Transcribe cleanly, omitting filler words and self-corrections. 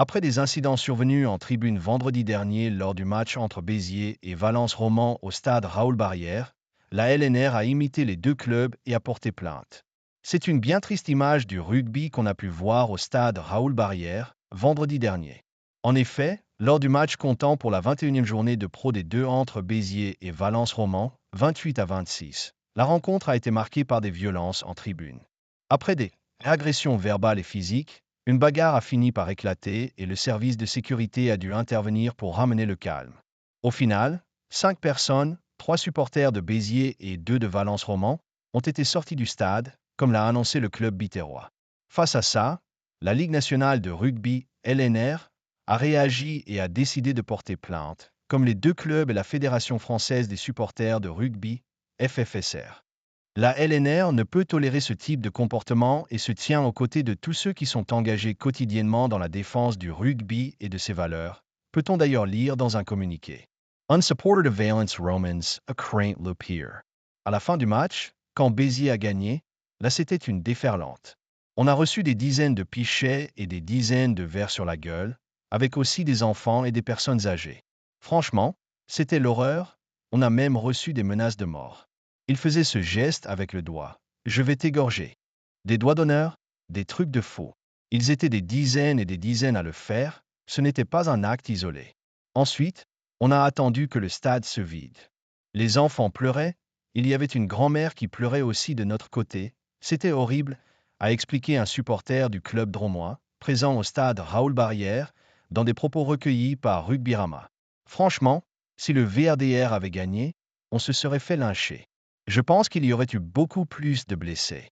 Après des incidents survenus en tribune vendredi dernier lors du match entre Béziers et Valence Roman au stade Raoul-Barrière, la LNR a imité les deux clubs et a porté plainte. C'est une bien triste image du rugby qu'on a pu voir au stade Raoul-Barrière vendredi dernier. En effet, lors du match comptant pour la 21e journée de Pro D2 entre Béziers et Valence Roman, 28-26, la rencontre a été marquée par des violences en tribune. Après des agressions verbales et physiques, une bagarre a fini par éclater et le service de sécurité a dû intervenir pour ramener le calme. Au final, 5 personnes, 3 supporters de Béziers et 2 de Valence Roman, ont été sortis du stade, comme l'a annoncé le club biterrois. Face à ça, la Ligue nationale de rugby, LNR, a réagi et a décidé de porter plainte, comme les deux clubs et la Fédération française des supporters de rugby, FFSR. La LNR ne peut tolérer ce type de comportement et se tient aux côtés de tous ceux qui sont engagés quotidiennement dans la défense du rugby et de ses valeurs, peut-on d'ailleurs lire dans un communiqué. Unsupported Valence Romans, a craint le pire. À la fin du match, quand Béziers a gagné, là c'était une déferlante. On a reçu des dizaines de pichets et des dizaines de verres sur la gueule, avec aussi des enfants et des personnes âgées. Franchement, c'était l'horreur, on a même reçu des menaces de mort. Il faisait ce geste avec le doigt. Je vais t'égorger. Des doigts d'honneur, des trucs de faux. Ils étaient des dizaines et des dizaines à le faire, ce n'était pas un acte isolé. Ensuite, on a attendu que le stade se vide. Les enfants pleuraient, il y avait une grand-mère qui pleurait aussi de notre côté, c'était horrible, a expliqué un supporter du club dromois, présent au stade Raoul-Barrière, dans des propos recueillis par Rugbyrama. Franchement, si le VRDR avait gagné, on se serait fait lyncher. Je pense qu'il y aurait eu beaucoup plus de blessés.